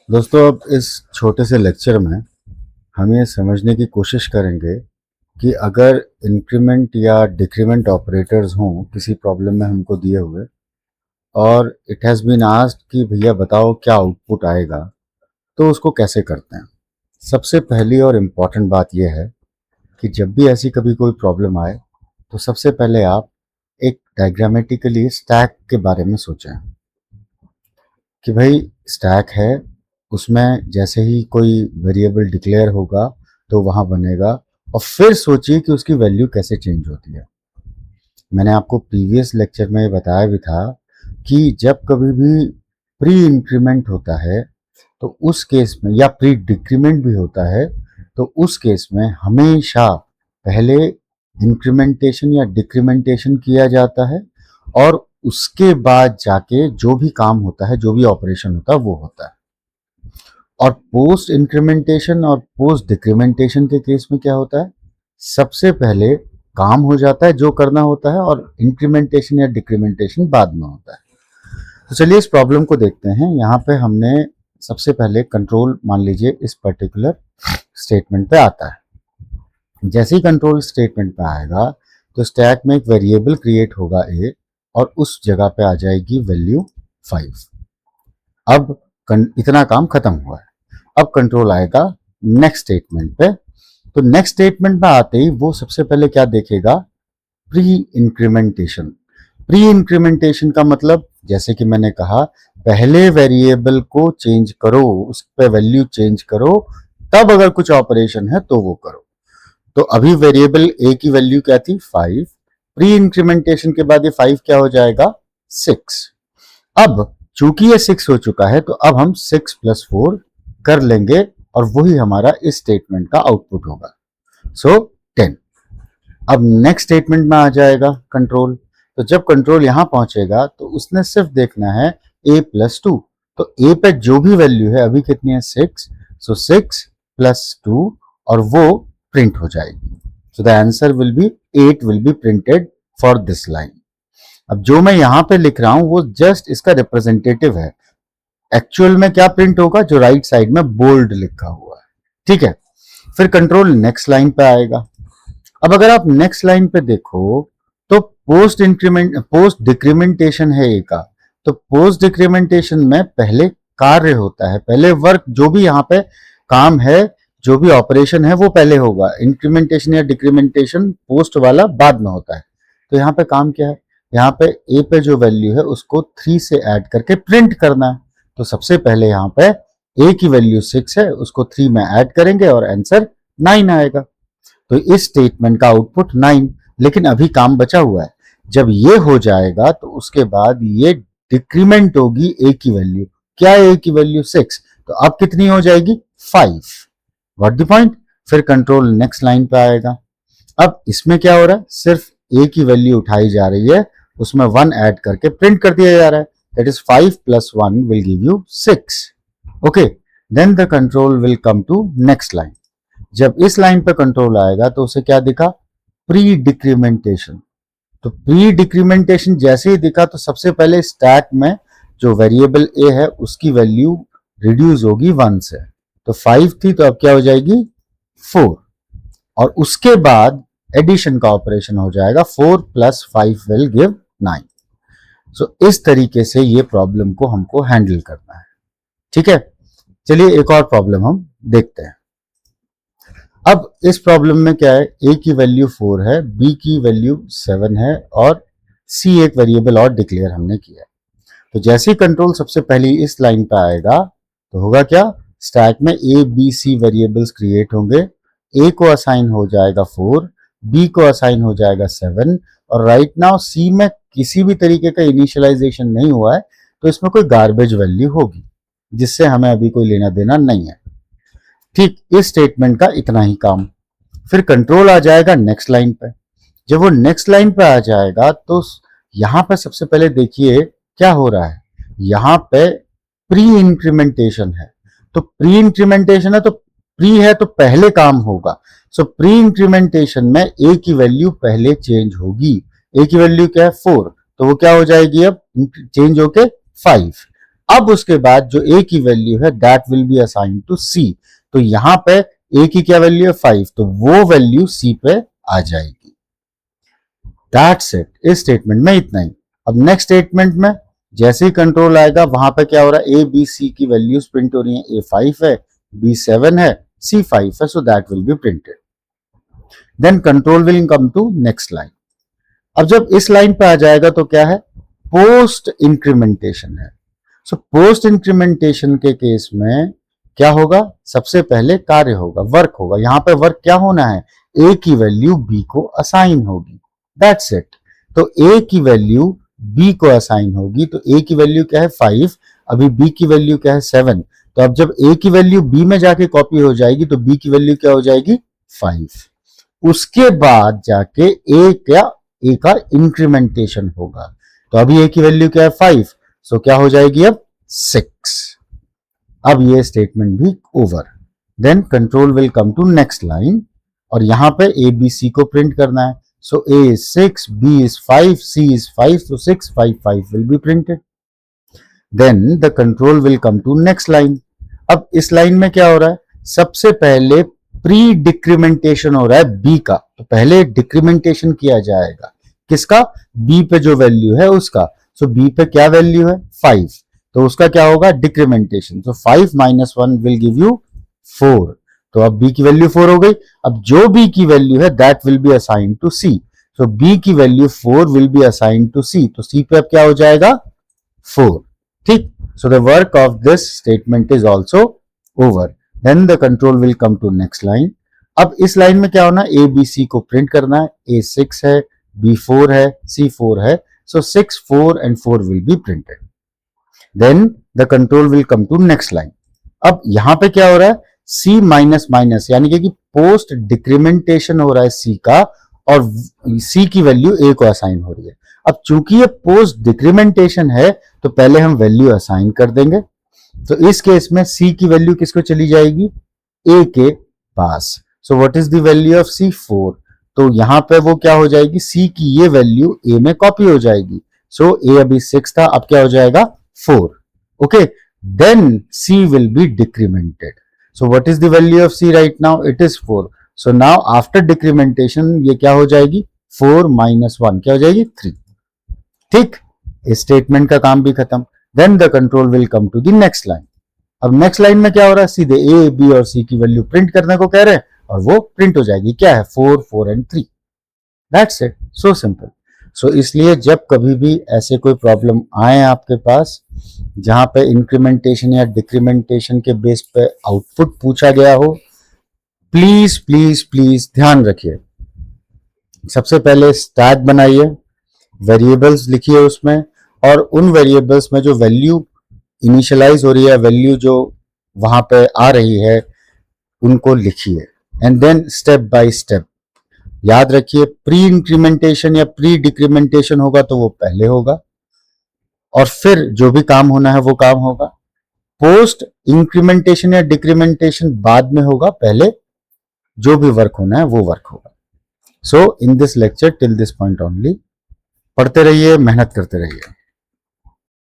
दोस्तों, अब इस छोटे से लेक्चर में हम ये समझने की कोशिश करेंगे कि अगर इंक्रीमेंट या डिक्रीमेंट ऑपरेटर्स हों किसी प्रॉब्लम में हमको दिए हुए और इट हैज़ बीन आस्क्ड कि भैया बताओ क्या आउटपुट आएगा, तो उसको कैसे करते हैं। सबसे पहली और इम्पॉर्टेंट बात यह है कि जब भी ऐसी कभी कोई प्रॉब्लम आए तो सबसे पहले आप एक डायग्रामेटिकली स्टैक के बारे में सोचें कि भाई स्टैक है, उसमें जैसे ही कोई वेरिएबल डिक्लेयर होगा तो वहाँ बनेगा, और फिर सोचिए कि उसकी वैल्यू कैसे चेंज होती है। मैंने आपको प्रीवियस लेक्चर में बताया भी था कि जब कभी भी प्री इंक्रीमेंट होता है तो उस केस में, या प्री डिक्रीमेंट भी होता है तो उस केस में हमेशा पहले इंक्रीमेंटेशन या डिक्रीमेंटेशन किया जाता है और उसके बाद जाके जो भी काम होता है, जो भी ऑपरेशन होता है वो होता है। और पोस्ट इंक्रीमेंटेशन और पोस्ट डिक्रीमेंटेशन के केस में क्या होता है, सबसे पहले काम हो जाता है जो करना होता है और इंक्रीमेंटेशन या डिक्रीमेंटेशन बाद में होता है। तो चलिए इस प्रॉब्लम को देखते हैं। यहाँ पे हमने सबसे पहले कंट्रोल मान लीजिए इस पर्टिकुलर स्टेटमेंट पे आता है। जैसे ही कंट्रोल स्टेटमेंट पे आएगा तो स्टैक में एक वेरिएबल क्रिएट होगा ए, और उस जगह पे आ जाएगी वैल्यू 5। अब इतना काम खत्म हुआ है। अब कंट्रोल आएगा नेक्स्ट स्टेटमेंट पे। तो नेक्स्ट स्टेटमेंट पे आते ही वो सबसे पहले क्या देखेगा, प्री इंक्रीमेंटेशन। प्री इंक्रीमेंटेशन का मतलब, जैसे कि मैंने कहा, पहले वेरिएबल को चेंज करो, उस पे वैल्यू चेंज करो, तब अगर कुछ ऑपरेशन है तो वो करो। तो अभी वेरिएबल ए की वैल्यू क्या थी, 5। प्री इंक्रीमेंटेशन के बाद ये 5 क्या हो जाएगा, 6। अब चूंकि ये 6 हो चुका है तो अब हम 6 + 4 कर लेंगे और वही हमारा इस स्टेटमेंट का आउटपुट होगा। सो 10। अब नेक्स्ट स्टेटमेंट में आ जाएगा कंट्रोल। तो जब कंट्रोल यहां पहुंचेगा तो उसने सिर्फ देखना है a + 2। तो a पे जो भी वैल्यू है, अभी कितनी है, 6। सो 6 + 2 और वो प्रिंट हो जाएगी। So the answer will be 8 will be printed for this line. अब जो मैं यहां पे लिख रहा हूं वो जस्ट इसका रिप्रेजेंटेटिव है। एक्चुअल में क्या प्रिंट होगा, जो राइट साइड में बोल्ड लिखा हुआ है। ठीक है, फिर कंट्रोल नेक्स्ट लाइन पे आएगा। अब अगर आप नेक्स्ट लाइन पे देखो तो पोस्ट डिक्रीमेंटेशन है ए का। तो पोस्ट डिक्रीमेंटेशन में पहले कार्य होता है, पहले वर्क, जो भी यहाँ पे काम है, जो भी ऑपरेशन है वो पहले होगा। इंक्रीमेंटेशन या डिक्रीमेंटेशन पोस्ट वाला बाद में होता है। तो यहाँ पे काम क्या है, यहाँ पे ए पे जो वैल्यू है उसको 3 से ऐड करके प्रिंट करना है। तो सबसे पहले यहाँ पे ए की वैल्यू 6 है, उसको 3 में ऐड करेंगे और आंसर 9 आएगा। तो इस स्टेटमेंट का आउटपुट 9। लेकिन अभी काम बचा हुआ है। जब ये हो जाएगा तो उसके बाद ये डिक्रीमेंट होगी ए की वैल्यू। क्या है ए की वैल्यू, 6। तो अब कितनी हो जाएगी, 5। What the point. फिर कंट्रोल नेक्स्ट लाइन पे आएगा। अब इसमें क्या हो रहा है, सिर्फ ए की वैल्यू उठाई जा रही है, उसमें 1 ऐड करके प्रिंट कर दिया जा रहा है। That is 5 + 1 will give you 6। Okay, then the control will come to next line. जब इस लाइन पे कंट्रोल आएगा तो उसे क्या दिखा, प्री डिक्रीमेंटेशन। तो प्री डिक्रीमेंटेशन जैसे ही दिखा तो सबसे पहले स्टैक में जो वेरिएबल ए है उसकी वैल्यू रिड्यूस होगी 1 से। तो 5 थी तो अब क्या हो जाएगी, 4। और उसके बाद एडिशन का ऑपरेशन हो जाएगा, 4 + 5 विल गिव 9। सो इस तरीके से ये प्रॉब्लम को हमको हैंडल करना है। ठीक है, चलिए एक और प्रॉब्लम हम देखते हैं। अब इस प्रॉब्लम में क्या है, ए की वैल्यू 4 है, बी की वैल्यू 7 है और सी एक वेरिएबल और डिक्लेयर हमने किया है। तो जैसे ही कंट्रोल सबसे पहले इस लाइन पे आएगा तो होगा क्या, स्टैक में A B C variables create होंगे। ए को असाइन हो जाएगा 4, बी को असाइन हो जाएगा 7, और राइट नाउ सी में किसी भी तरीके का इनिशियलाइजेशन नहीं हुआ है तो इसमें कोई गार्बेज वैल्यू होगी जिससे हमें अभी कोई लेना देना नहीं है। ठीक इस स्टेटमेंट का इतना ही काम। फिर कंट्रोल आ जाएगा नेक्स्ट लाइन पे। जब वो नेक्स्ट लाइन पे आ जाएगा तो यहां पे सबसे पहले देखिए क्या हो रहा है, यहां पे प्री इंक्रीमेंटेशन है। तो प्री इंक्रीमेंटेशन है तो प्री है तो पहले काम होगा। सो प्री इंक्रीमेंटेशन में ए की वैल्यू पहले चेंज होगी। ए की वैल्यू क्या है, 4, तो वो क्या हो जाएगी अब, चेंज होके 5। अब उसके बाद जो a की वैल्यू है that will be assign to c। तो यहां पे a की क्या वैल्यू है 5, तो वो वैल्यू c पे आ जाएगी। दैट्स इट, इस स्टेटमेंट में इतना ही। अब नेक्स्ट स्टेटमेंट में जैसे ही कंट्रोल आएगा वहां पे क्या हो रहा है, a b c की वैल्यूज प्रिंट हो रही है। a 5 है, b 7 है, c 5 है, so that will be printed. Then control will come to next line. अब जब इस लाइन पे आ जाएगा तो क्या है, पोस्ट इंक्रीमेंटेशन है। सो पोस्ट इंक्रीमेंटेशन के केस में क्या होगा, सबसे पहले कार्य होगा, वर्क होगा। यहां पे वर्क क्या होना है, a की वैल्यू b को असाइन होगी। That's it. तो a की वैल्यू b को असाइन होगी। तो a की वैल्यू क्या है 5, अभी b की वैल्यू क्या है 7। तो अब जब a की वैल्यू b में जाके कॉपी हो जाएगी तो b की वैल्यू क्या हो जाएगी 5। उसके बाद जाके a का इंक्रीमेंटेशन होगा। तो अभी a की वैल्यू क्या है 5, सो क्या हो जाएगी अब 6। अब ये स्टेटमेंट भी over. Then control will come to next line और यहां पे a b c को प्रिंट करना है। सो a is 6, b is 5, c is 5, so 6 5 5 will be printed. Then the control will come to next line. अब इस line में क्या हो रहा है, सबसे पहले प्री डिक्रीमेंटेशन हो रहा है b का। तो पहले डिक्रीमेंटेशन किया जाएगा किसका, b पे जो वैल्यू है उसका। सो b पे क्या वैल्यू है 5, तो उसका क्या होगा डिक्रीमेंटेशन। सो 5 माइनस 1 विल गिव यू 4। तो अब b की वैल्यू 4 हो गई। अब जो b की वैल्यू है that will be assign to c। So b की value 4 will be assign to c। तो c पे अब क्या हो जाएगा 4। ठीक। So the work of this statement is also over. Then the control will come to next line. अब इस लाइन में क्या होना, a b c को प्रिंट करना है। a 6 है, b 4 है, c 4 है। So 6 4 and 4 will be printed. Then the control will come to next line. अब यहां पे क्या हो रहा है, c माइनस माइनस यानी कि पोस्ट डिक्रीमेंटेशन हो रहा है c का और c की वैल्यू a को असाइन हो रही है। अब चूंकि ये पोस्ट डिक्रीमेंटेशन है तो पहले हम वैल्यू असाइन कर देंगे। तो इस केस में c की वैल्यू किसको चली जाएगी, a के पास। So what is the value of c 4। तो यहां पे वो क्या हो जाएगी, c की ये वैल्यू a में कॉपी हो जाएगी। सो a अभी 6 था, अब क्या हो जाएगा 4। Okay, then c will be decremented. So what is the value of c right now? It is 4. So now after decrementation ये क्या हो जाएगी 4 minus 1 क्या हो जाएगी 3। ठीक, इस स्टेटमेंट का काम भी खत्म। Then the control will come to the next line. अब नेक्स्ट लाइन में क्या हो रहा है, सीधे a b और c की वैल्यू प्रिंट करने को कह रहे हैं और वो प्रिंट हो जाएगी। क्या है 4 4 and 3। That's it, so simple. So इसलिए जब कभी भी ऐसे कोई प्रॉब्लम आए आपके पास जहां पे इंक्रीमेंटेशन या डिक्रीमेंटेशन के बेस पे आउटपुट पूछा गया हो, प्लीज प्लीज प्लीज ध्यान रखिए। सबसे पहले स्टैक बनाइए, वेरिएबल्स लिखिए उसमें, और उन वेरिएबल्स में जो वैल्यू इनिशियलाइज हो रही है, वैल्यू जो वहां पे आ रही है, उनको लिखिए। And then step by step याद रखिए, प्री इंक्रीमेंटेशन या प्री डिक्रीमेंटेशन होगा तो वो पहले होगा और फिर जो भी काम होना है वो काम होगा। पोस्ट इंक्रीमेंटेशन या डिक्रीमेंटेशन बाद में होगा, पहले जो भी वर्क होना है वो वर्क होगा। So in this lecture till this point only, पढ़ते रहिए, मेहनत करते रहिए।